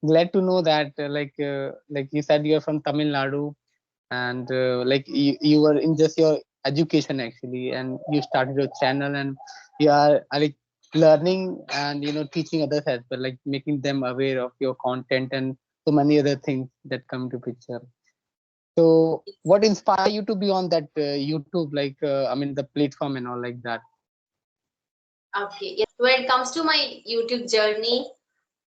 glad to know that like you said you're from Tamil Nadu, and like you were in just your education actually, and you started your channel, and you are like learning and teaching others as well, like making them aware of your content and so many other things that come to picture. So what inspired you to be on that YouTube, like I mean the platform and all like that? Okay, yes. When it comes to my YouTube journey,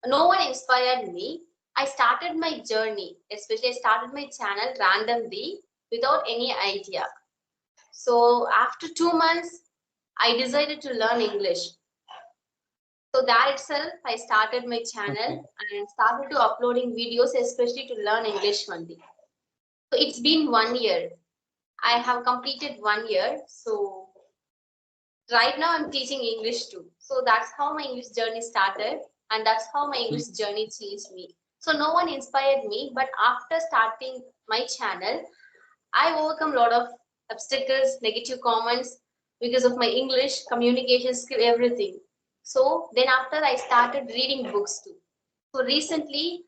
no one inspired me. I started my journey, especially I started my channel randomly without any idea. So after 2 months, I decided to learn English. So that itself, I started my channel Okay. and started to uploading videos, especially to learn English only. So it's been 1 year. I have completed 1 year. So right now I'm teaching English too. So that's how my English journey started, and that's how my English journey changed me. So no one inspired me, but after starting my channel, I overcome a lot of obstacles, negative comments because of my English, communication skill, everything. So then after I started reading books too. So recently,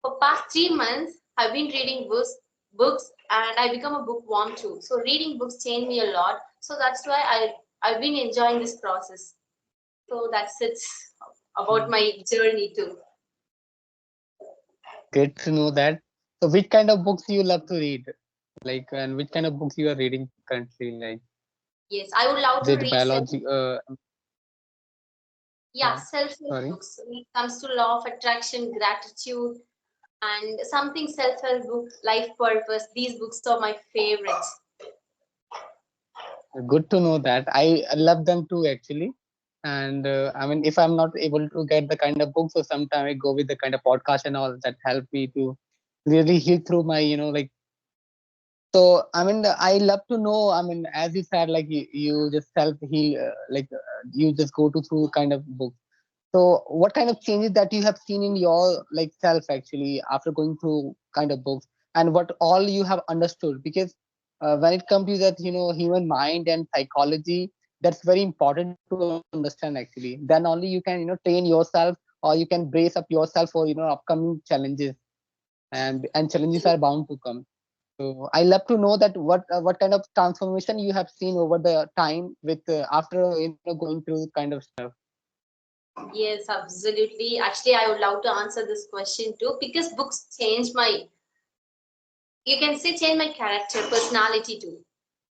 for past 3 months, I've been reading books, and I become a bookworm too. So reading books changed me a lot. So that's why I've been enjoying this process. So that's it about my journey too. Great to know that. So which kind of books you love to read, like, and which kind of books you are reading currently, like, Yes, I would love is to it read self. biology Yeah, self-help sorry? books. When it comes to law of attraction, gratitude, and something self-help book, life purpose. These books are my favorites. Good to know that. I love them too, actually. And I mean, if I'm not able to get the kind of books, so sometimes I go with the kind of podcast and all that help me to really heal through my, like. So I mean, I love to know. I mean, as you said, like you just self heal, you just go to through kind of books. So what kind of changes that you have seen in your like self actually after going through kind of books, and what all you have understood? Because when it comes to that, human mind and psychology, that's very important to understand actually. Then only you can, train yourself, or you can brace up yourself for, upcoming challenges, and challenges are bound to come. So I love to know that what kind of transformation you have seen over the time with after going through kind of stuff. Yes, absolutely. Actually, I would love to answer this question too because books change my, you can say, change my character, personality too.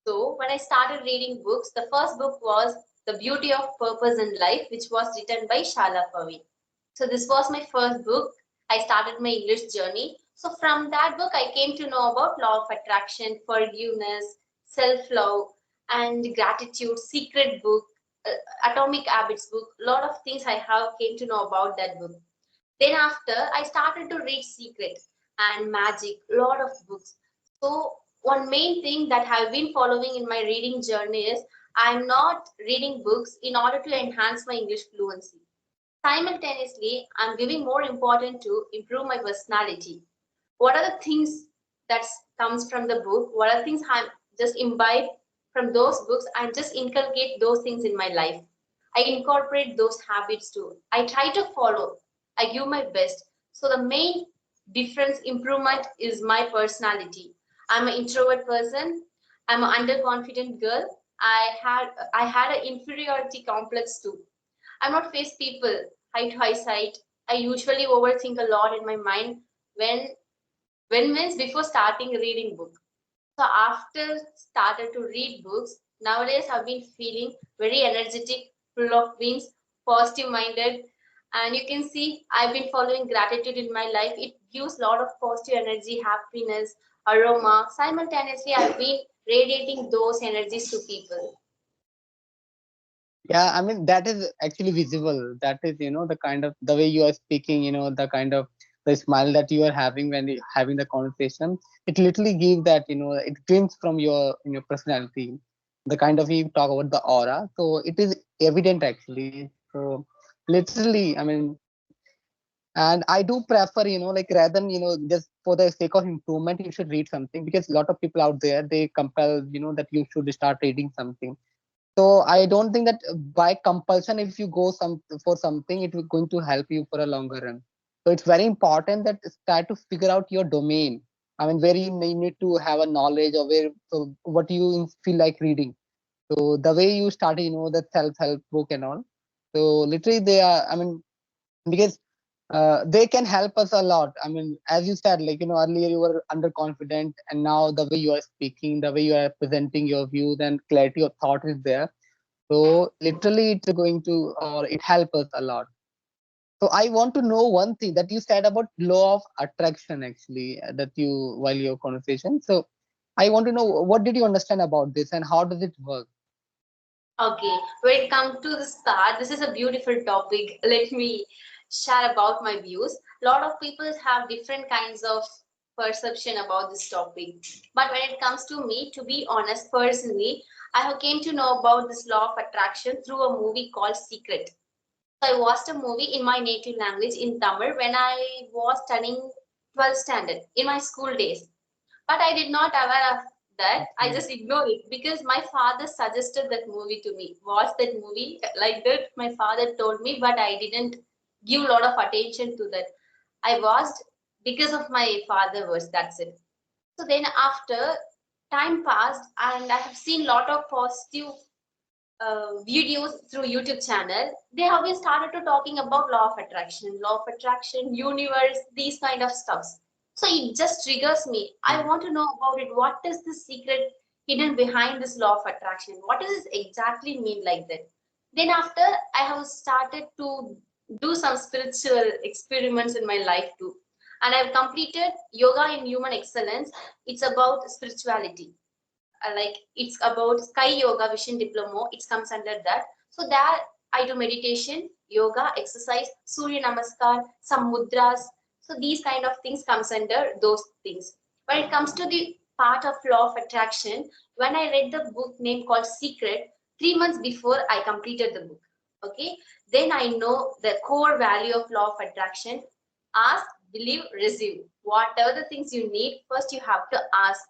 So when I started reading books, the first book was The Beauty of Purpose in Life, which was written by Shala Pavi. So this was my first book. I started my English journey. So from that book, I came to know about law of attraction, forgiveness, self-love, and gratitude. Secret book, Atomic Habits book. A lot of things I have came to know about that book. Then after, I started to read Secret and Magic. A lot of books. So one main thing that I've been following in my reading journey is I'm not reading books in order to enhance my English fluency. Simultaneously, I'm giving more importance to improve my personality. What are the things that comes from the book? What are the things I'm just imbibe from those books and just inculcate those things in my life? I incorporate those habits too. I try to follow. I give my best. So the main difference improvement is my personality. I'm an introvert person. I'm an underconfident girl. I had an inferiority complex too. I'm not face people eye to eye sight. I usually overthink a lot in my mind when means before starting reading book. So after started to read books, nowadays I've been feeling very energetic, full of beings, positive minded, and you can see I've been following gratitude in my life. It gives a lot of positive energy, happiness, aroma. Simultaneously, I've been radiating those energies to people. Yeah, I mean that is actually visible. That is, the kind of the way you are speaking, the kind of the smile that you are having when you having the conversation. It literally gives that, it glimpses from your personality. The kind of you talk about the aura, so it is evident actually. So literally, I mean, and I do prefer, like rather than just for the sake of improvement, you should read something, because a lot of people out there they compel, that you should start reading something. So I don't think that by compulsion, if you go some for something, it will going to help you for a longer run. So it's very important that try to figure out your domain. I mean, where you need to have a knowledge, or where, so what you feel like reading. So the way you started, the self-help book and all. So literally they are, I mean, because they can help us a lot. I mean, as you said, like, earlier you were underconfident, and now the way you are speaking, the way you are presenting your views and clarity of thought is there. So literally it's going to, or it helps us a lot. So I want to know one thing that you said about law of attraction, actually, that you, while your conversation. So I want to know, what did you understand about this and how does it work? Okay, when it comes to this part, this is a beautiful topic. Let me share about my views. A lot of people have different kinds of perception about this topic. But when it comes to me, to be honest, personally, I have came to know about this law of attraction through a movie called Secret. So I watched a movie in my native language in Tamil when I was studying 12th standard in my school days, but I did not aware of that. I Okay. just ignored it because my father suggested that movie to me. Watch that movie like that. My father told me, but I didn't give a lot of attention to that. I watched because of my father words. That's it. So then after time passed, and I have seen a lot of positive videos through YouTube channel. They have been started to talking about law of attraction, universe, these kind of stuffs. So it just triggers me. I Mm. want to know about it. What is the secret hidden behind this law of attraction? What does it exactly mean like that? Then after I have started to do some spiritual experiments in my life too. And I've completed yoga in human excellence. It's about spirituality, like it's about sky yoga vision diploma, it comes under that. So there I do meditation, yoga, exercise, surya namaskar, some mudras. So these kind of things comes under those things. When it comes to the part of law of attraction, when I read the book name called Secret 3 months before I completed the book, okay, then I know the core value of law of attraction. Ask, believe, receive. Whatever the things you need, first you have to ask,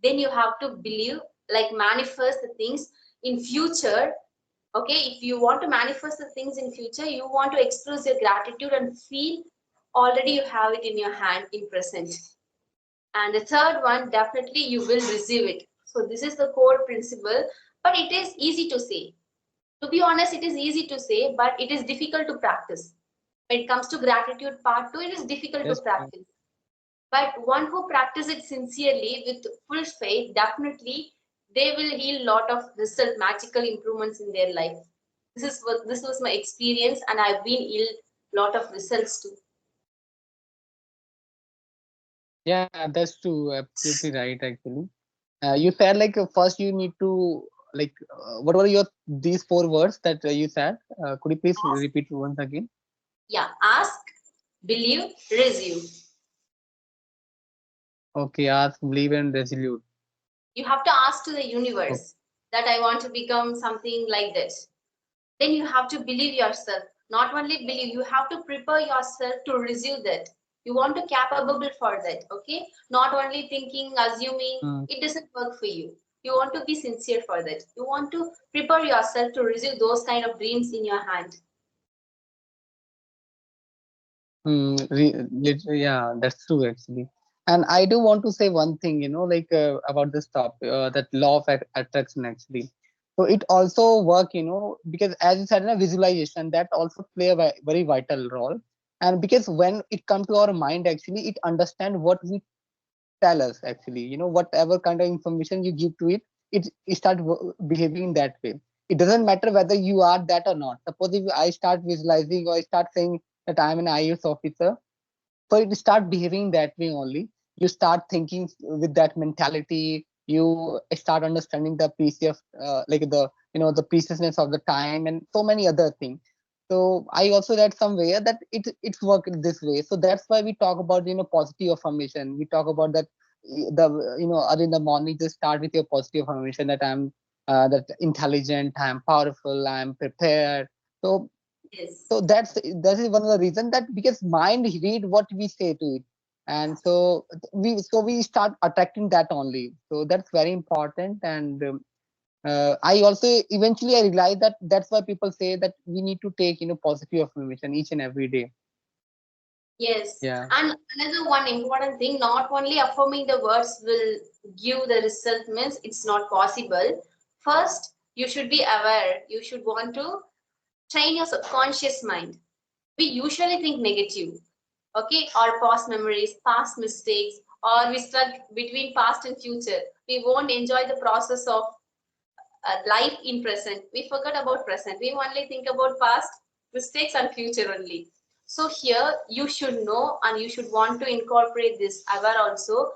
then you have to believe, like manifest the things in future. Okay, if you want to manifest the things in future, you want to express your gratitude and feel already you have it in your hand in present. And the third one, definitely you will receive it. So this is the core principle, but it is easy to say. To be honest, it is easy to say, but it is difficult to practice. When it comes to gratitude part 2, it is difficult to That's true. practice. But one who practices it sincerely with full faith, definitely they will yield lot of result, magical improvements in their life. This was my experience, and I've been yield lot of results too. Yeah, that's true. Absolutely right, actually. You said, like, first you need to, like, what were your these four words that you said? Could you please Ask, repeat once again? yeah, ask, believe, receive. Okay, ask, believe, and resolute. You have to ask to the Okay. universe that I want to become something like this. Then you have to believe yourself. Not only believe, you have to prepare yourself to receive that. You want to capable for that, okay? Not only thinking, assuming, Mm. it doesn't work for you. You want to be sincere for that. You want to prepare yourself to receive those kind of dreams in your hand. Yeah, that's true, actually. And I do want to say one thing, like, about this topic, that law of attraction, actually. So it also work, because as you said, visualization, that also play a very vital role. And because when it come to our mind, actually, it understand what we tell us, actually, whatever kind of information you give to it, it start behaving in that way. It doesn't matter whether you are that or not. Suppose if I start visualizing, or I start saying that I'm an IAS officer, so it start behaving that way only. You start thinking with that mentality. You start understanding the piece of, like, the the preciousness of the time and so many other things. So I also read somewhere that it's worked this way. So that's why we talk about, positive affirmation. We talk about that, the early in the morning, just start with your positive affirmation that I'm, that intelligent, I'm powerful, I'm prepared. So Yes. so that is one of the reasons, that because mind read what we say to it. And so we start attracting that only. So that's very important. And I also eventually I realized that that's why people say that we need to take, positive affirmation each and every day. Yes, Yeah. and another one important thing, not only affirming the words will give the result means it's not possible. First, you should be aware. You should want to train your subconscious mind. We usually think negative, okay, or past memories, past mistakes, or we stuck between past and future. We won't enjoy the process of life in present. We forget about present. We only think about past mistakes and future only. So here you should know and you should want to incorporate this aware also.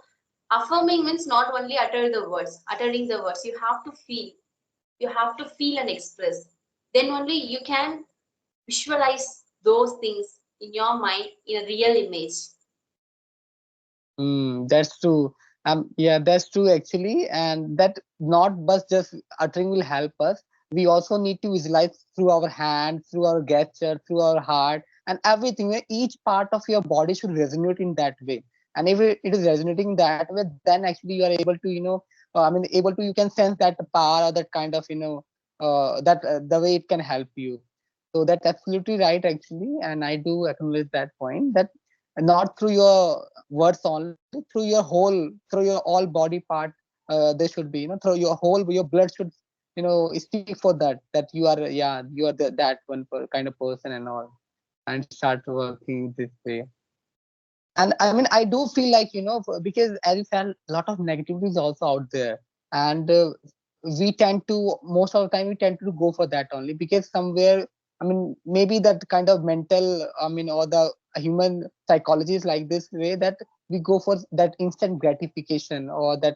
Affirming means not only uttering the words. You have to feel. You have to feel and express. Then only you can visualize those things in your mind in a real image. That's true. Yeah, that's true actually, and that not but just uttering will help us. We also need to visualize through our hand, through our gesture, through our heart, and everything. Each part of your body should resonate in that way. And if it is resonating that way, then actually you are able to, able to, you can sense that power or that kind of, that the way it can help you. So that's absolutely right actually, and I do acknowledge that point that not through your words only, through your whole, through your all body part, there should be, through your whole, your blood should, speak for that you are, yeah, you are that one kind of person and all, and start working this way. And I mean, I do feel like, because as you said, a lot of negativity is also out there, and we tend to, most of the time we tend to go for that only, because somewhere, I mean, maybe that kind of mental, I mean, or the human psychology is like this way, that we go for that instant gratification, or that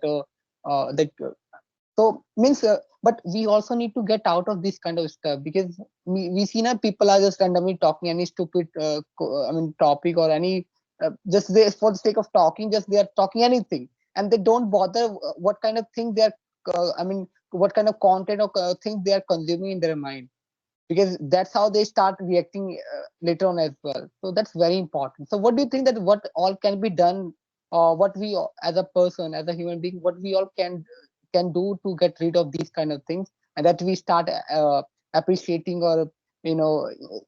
so means, but we also need to get out of this kind of stuff, because we see now people are just randomly talking any stupid, I mean, topic, or any, just they, for the sake of talking, just they are talking anything, and they don't bother what kind of thing they are, I mean, what kind of content or things they are consuming in their mind, because that's how they start reacting later on as well. So that's very important. So what do you think that what all can be done, or what we as a person, as a human being, what we all can do to get rid of these kind of things, and that we start appreciating, or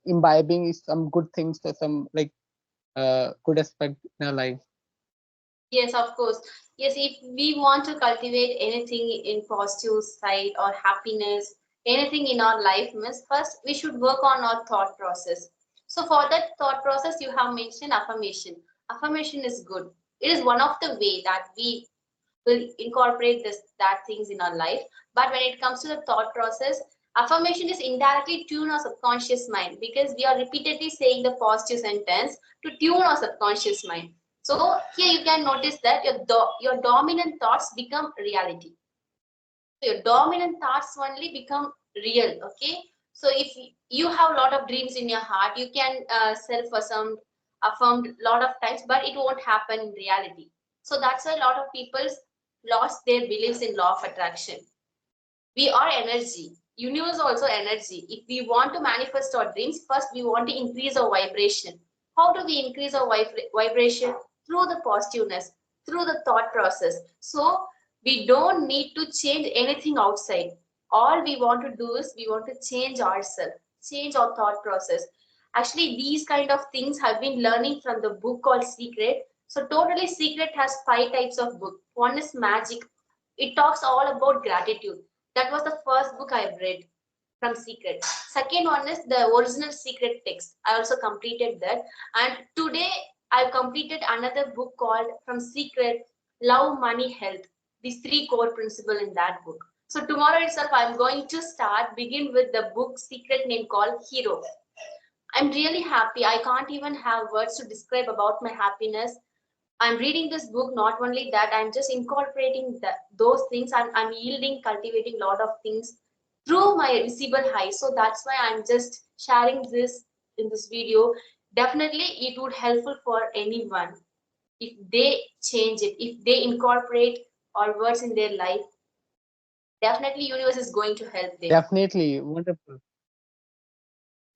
imbibing some good things, or some like good aspect in our life. Yes, of course. Yes, if we want to cultivate anything in positive side or happiness, anything in our life, means first we should work on our thought process. So for that thought process, you have mentioned affirmation. Affirmation is good. It is one of the way that we will incorporate this that things in our life. But when it comes to the thought process, affirmation is indirectly tune our subconscious mind because we are repeatedly saying the positive sentence to tune our subconscious mind. So here you can notice that your dominant thoughts become reality. So your dominant thoughts only become real. Okay. So if you have a lot of dreams in your heart, you can self affirmed a lot of times, but it won't happen in reality. So that's why a lot of people lost their beliefs in law of attraction. We are energy. Universe also energy. If we want to manifest our dreams, first we want to increase our vibration. How do we increase our vibration? Through the positiveness, through the thought process. So we don't need to change anything outside. All we want to do is we want to change ourselves, change our thought process. Actually, these kind of things have been learning from the book called Secret. So totally Secret has 5 types of book. One is magic. It talks all about gratitude. That was the first book I've read from Secret. Second one is the original Secret text. I also completed that. And today I've completed another book called From Secret, Love, Money, Health. These 3 core principles in that book. So tomorrow itself I'm going to begin with the book Secret name called Hero. I'm really happy. I can't even have words to describe about my happiness. I'm reading this book, not only that, I'm just incorporating those things. I'm yielding, cultivating a lot of things through my visible high. So that's why I'm just sharing this in this video. Definitely, it would helpful for anyone if they change it, if they incorporate our words in their life. Definitely, universe is going to help them. Definitely wonderful.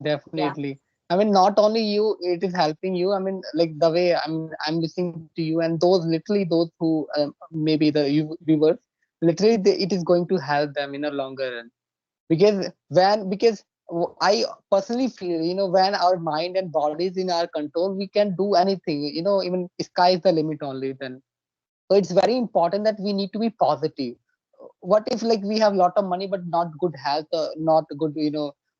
Yeah. Definitely. I mean, not only you, it is helping you. I mean, like the way I'm listening to you, and those literally those who maybe the viewers, literally it is going to help them in a longer run, because I personally feel, when our mind and body is in our control, we can do anything. Even sky is the limit only then. So it's very important that we need to be positive. What if like we have a lot of money but not good health, not good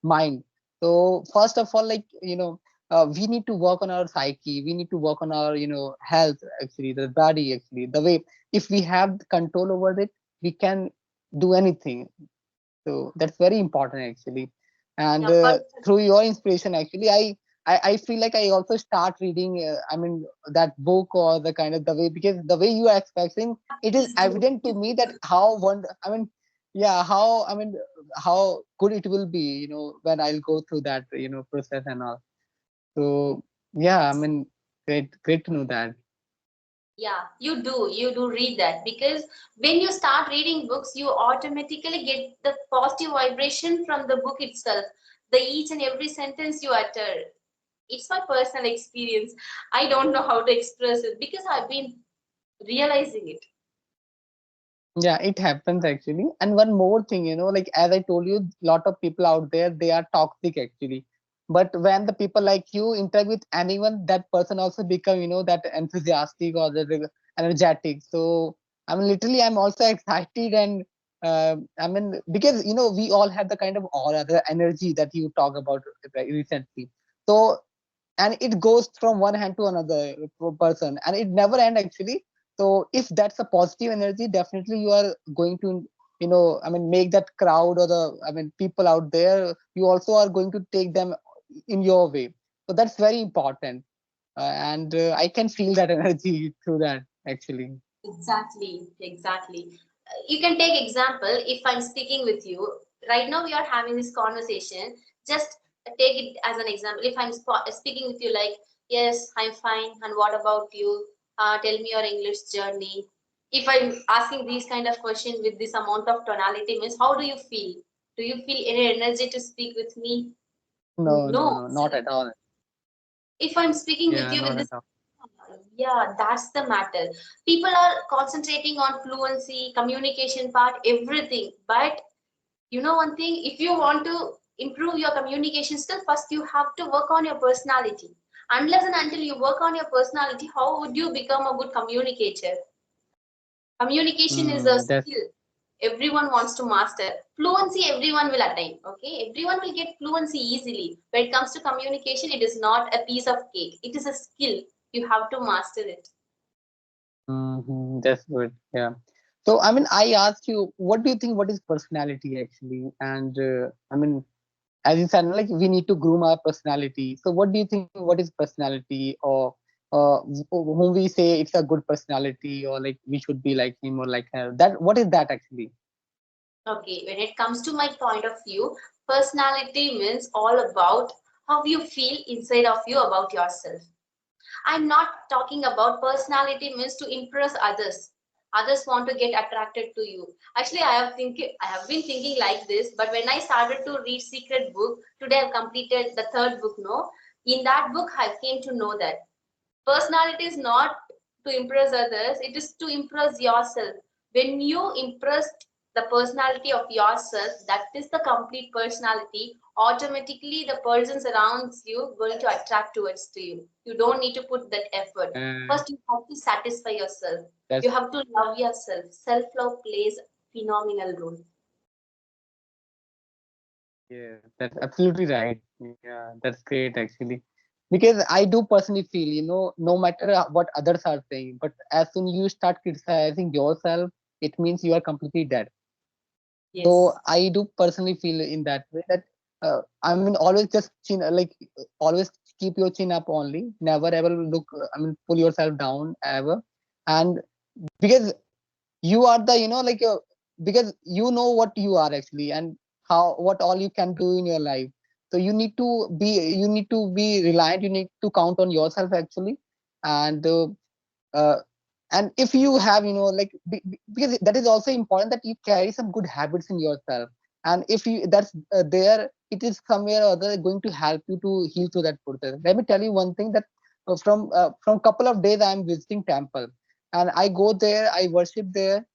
mind? So first of all, like we need to work on our psyche, we need to work on our health, actually the body, actually the way. If we have control over it, we can do anything. So that's very important actually. And Yeah, through your inspiration, actually, I feel like I also start reading. I mean, that book or the kind of the way, because the way you are expressing, it is please do. evident to me that how one. I mean, yeah, how I mean, how good it will be. When I'll go through that process and all. So yeah, I mean, great to know that. Yeah, you do read that, because when you start reading books, you automatically get the positive vibration from the book itself. The each and every sentence you utter. It's my personal experience. I don't know how to express it because I've been realizing it. Yeah, it happens actually. And one more thing, like as I told you, lot of people out there, they are toxic actually. But when the people like you interact with anyone, that person also become, that enthusiastic or the energetic. So I mean, literally, I'm also excited. And I mean, because we all have the kind of aura, the energy that you talk about recently. So and it goes from one hand to another person, and it never end actually. So if that's a positive energy, definitely you are going to I mean, make that crowd or the, I mean, people out there, you also are going to take them in your way. So that's very important. And I can feel that energy through that actually. Exactly, exactly. You can take example. If I'm speaking with you right now, we are having this conversation. Just take it as an example. If I'm speaking with you like, yes, I'm fine, and what about you? Tell me your English journey. If I'm asking these kind of questions with this amount of tonality, means how do you feel? Do you feel any energy to speak with me? No, no, No. no, not at all. If I'm speaking with Yeah, you with not this, at all. yeah, that's the matter. People are concentrating on fluency, communication part, everything. But you know one thing, if you want to improve your communication skill, first you have to work on your personality. Unless and until you work on your personality, how would you become a good communicator? Communication is a That's skill everyone wants to master. Fluency everyone will attain. Okay, everyone will get fluency easily. When it comes to communication, it is not a piece of cake, it is a skill. You have to master it. that's good. Yeah. So, I mean, I asked you, what do you think? What is personality actually? And I mean, as you said, like we need to groom our personality. So, what do you think? What is personality, or whom we say it's a good personality, or like we should be like him or like her? That what is that actually? Okay, when it comes to my point of view, personality means all about how you feel inside of you about yourself. I'm not talking about personality means to impress others. Others want to get attracted to you. Actually, I have been thinking like this, but when I started to read Secret Book, today I've completed the third book, no? In that book, I came to know that personality is not to impress others, it is to impress yourself. When you impress the personality of yourself, that is the complete personality, automatically the persons around you going to attract towards to you. You don't need to put that effort. Uh, First you have to satisfy yourself. You that's have to love yourself. Self love plays a phenomenal role. Yeah, that's absolutely right. Yeah, that's great actually. Because I do personally feel, no matter what others are saying, but as soon you start criticizing yourself, it means you are completely dead. So Yes. I do personally feel in that way that I mean, always just always keep your chin up only. Never ever look, I mean, pull yourself down ever. And because you are the because you know what you are actually, and how what all you can do in your life. So you need to be reliant, you need to count on yourself actually. And uh, and if you have because that is also important, that you carry some good habits in yourself. And if you that's there, it is somewhere or other going to help you to heal through that process. Let me tell you one thing, that from couple of days I am visiting temple, and I go there, I worship there,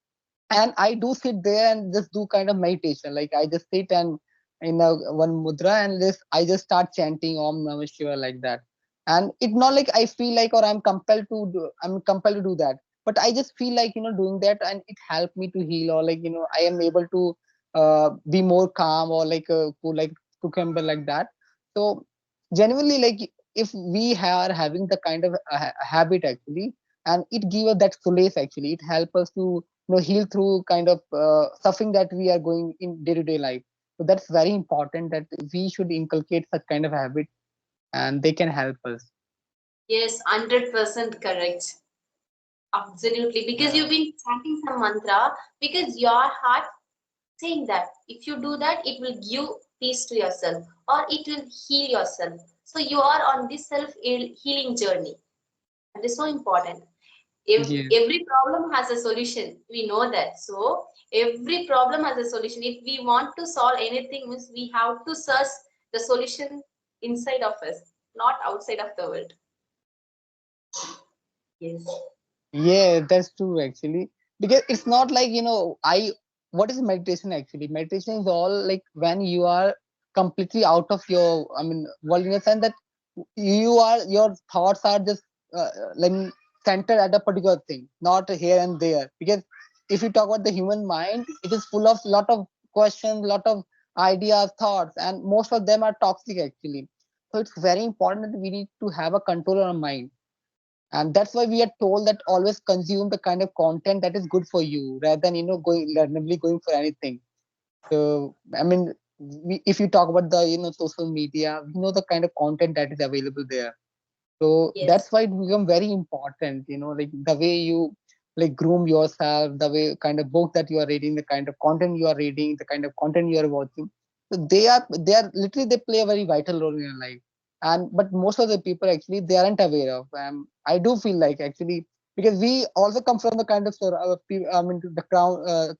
and I do sit there and just do kind of meditation. Like I just sit and in a one mudra, and this I just start chanting Om Namah Shiva like that. And it's not like I feel like or I'm compelled to do that, but I just feel like doing that, and it helped me to heal, or like I am able to be more calm, or like like cucumber like that. So genuinely, like if we are having the kind of habit actually, and it give us that solace actually, it help us to heal through kind of suffering that we are going in day to day life. So that's very important that we should inculcate such kind of habit, and they can help us. Yes, 100% correct. Absolutely. Because Yeah. you've been chanting some mantra, because your heart saying that if you do that, it will give peace to yourself or it will heal yourself. So you are on this self healing journey. That is so important. If Yeah. every problem has a solution, we know that. So every problem has a solution. If we want to solve anything, means we have to search the solution inside of us, not outside of the world. Yes. Yeah, that's true actually. Because it's not like, what is meditation actually? Meditation is all like when you are completely out of your, world, in a sense that your thoughts are just like centered at a particular thing, not here and there. Because if you talk about the human mind, it is full of lot of questions, lot of ideas, thoughts, and most of them are toxic actually. So it's very important that we need to have a control on our mind, and that's why we are told that always consume the kind of content that is good for you, rather than going randomly going for anything. So if you talk about the social media, we know the kind of content that is available there. So Yes. that's why it become very important, like the way you like groom yourself, the way kind of book that you are reading, the kind of content you are reading, the kind of content you are watching. So they are literally, they play a very vital role in your life. And but most of the people actually they aren't aware of. I do feel like actually, because we also come from the kind of the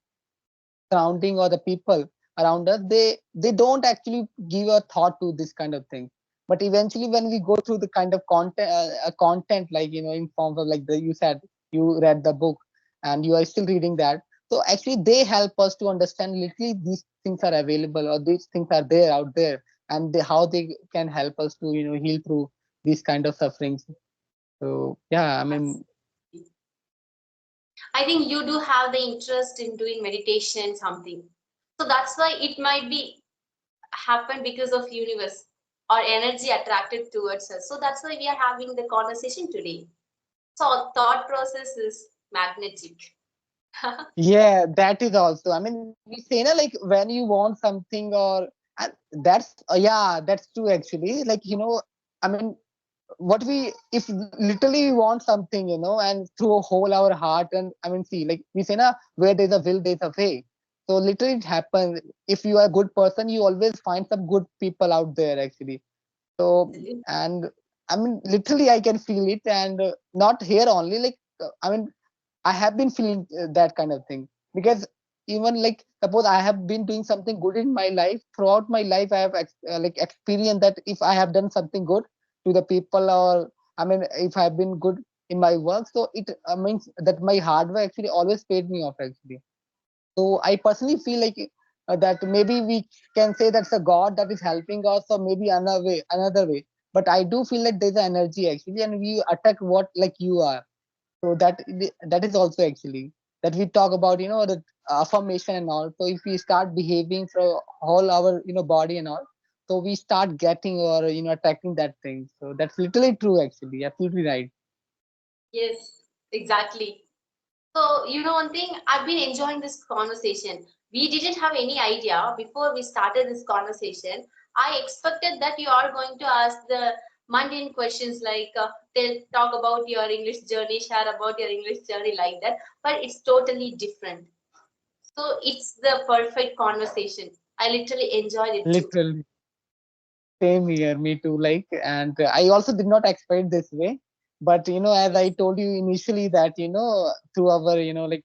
surrounding, or the people around us, they don't actually give a thought to this kind of thing. But eventually when we go through the kind of content, like in forms of like you said, you read the book and you are still reading that. So actually they help us to understand literally these things are available, or these things are there out there, and how they can help us to heal through these kind of sufferings. So yeah, I think you do have the interest in doing meditation something. So that's why it might be happen because of universe or energy attracted towards us. So that's why we are having the conversation today. So thought process is magnetic. yeah, that is also. We say na, like when you want something, or and that's yeah, that's true actually. Like I mean, what we if literally we want something, and through a whole our heart, and see, like we say na, where there's a will, there's a way. So literally it happens. If you are a good person, you always find some good people out there actually. So, and literally I can feel it, and not here only. Like I have been feeling that kind of thing, because even like suppose I have been doing something good in my life, throughout my life I have like experienced that if I have done something good to the people, or if I have been good in my work, so it means that my hard work actually always paid me off actually. So I personally feel like that maybe we can say that's a God that is helping us, or maybe another way. But I do feel like there's an energy actually, and we attack what like you are. So that is also actually that we talk about, the affirmation and all. So if we start behaving for all our body and all, so we start getting, or attracting that thing. So that's literally true actually, absolutely right. Yes, exactly. So, you know, one thing, I've been enjoying this conversation. We didn't have any idea before we started this conversation. I expected that you are going to ask the mundane questions like talk about your English journey, share about your English journey, like that. But it's totally different. So it's the perfect conversation. I literally enjoyed it too. Literally. Same here, me too. Like, and I also did not expect this way. But as I told you initially, that through our like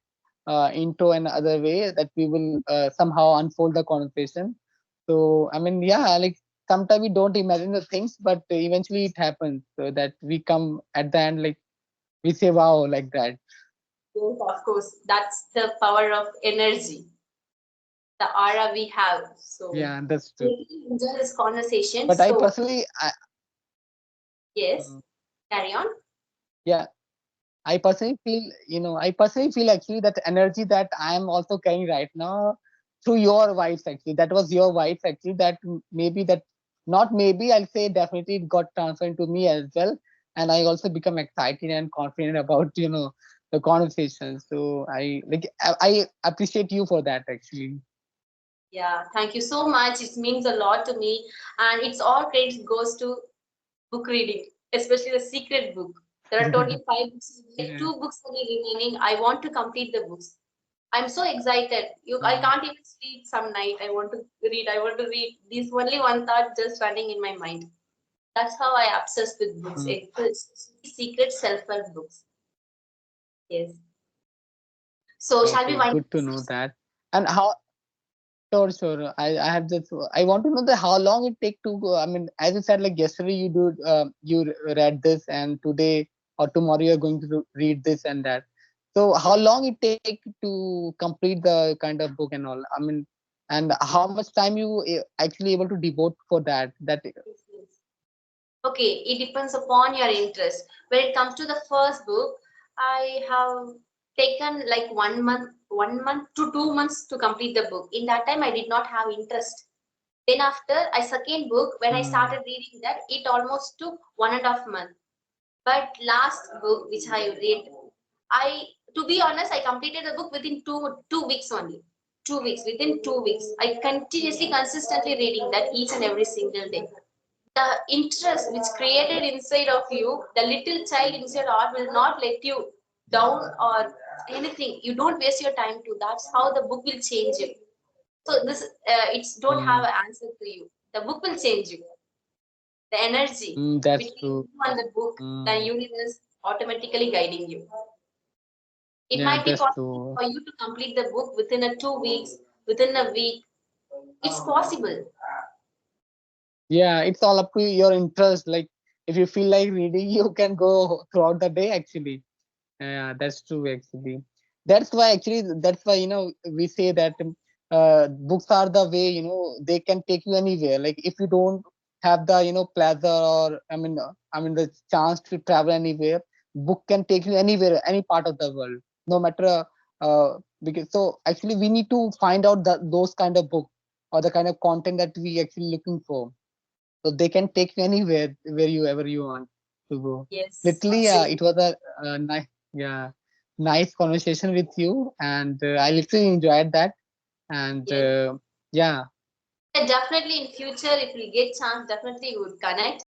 intro and other way, that we will somehow unfold the conversation. So yeah, like sometimes we don't imagine the things, but eventually it happens. So that we come at the end, like we say, "Wow," like that. Yes, of course. That's the power of energy. the aura we have. So Yeah, that's I true. really enjoy this conversation. But I So personally, yes, mm, carry on. yeah, I personally feel actually that energy that I am also carrying right now through your vibes actually. That was your vibes actually. That maybe that not maybe I'll say definitely it got transferred to me as well, and I also become excited and confident about the conversation. So I appreciate you for that actually. Yeah, thank you so much. It means a lot to me, and it's all credit goes to book reading, especially the secret book. There are totally five books, like Yeah. two books only remaining. I want to complete the books. I'm so excited. I Mm, can't even sleep some night. I want to read. I want to read. This only one thought just running in my mind. That's how I obsess with books. mm. It's secret self-help books. Yes. So shall we Okay, wind up good to this know session? that. And how Sure, sure. I have just I want to know that how long it take to go. I mean, as you said, like yesterday you read this, and today or tomorrow you're going to read this and that. So how long it take to complete the kind of book and all? I mean, and how much time you actually able to devote for that? That Yes, yes. Okay, it depends upon your interest. When it comes to the first book, I have taken like 1 month, 1 month to 2 months to complete the book. In that time, I did not have interest. Then after I second book, when I mm, started reading that, it almost took 1.5 month. But last book which I read, I to be honest, I completed the book within two weeks only. 2 weeks, within 2 weeks. I continuously, consistently reading that each and every single day. The interest which created inside of you, the little child inside art will not let you down or anything. You don't waste your time to. That's how the book will change you. So this it's don't have mm, an answer to you. The book will change you. The energy that's between true. you and the book, the Mm, universe automatically guiding you. It yeah, might be that's possible true. for you to complete the book within a 2 weeks, within a week. It's possible. Yeah, it's all up to your interest. Like if you feel like reading, you can go throughout the day actually. Yeah, that's true actually. That's why we say that books are the way they can take you anywhere. Like if you don't have the pleasure or I mean the chance to travel anywhere, book can take you anywhere, any part of the world, no matter because so actually we need to find out those kind of book or the kind of content that we actually looking for, so they can take you anywhere where you ever you want to go. Yes, Literally, absolutely. it was a nice, yeah, nice conversation with you, and I literally enjoyed that. And Yes. yeah, Yeah, definitely in future, if we get chance, definitely we would connect.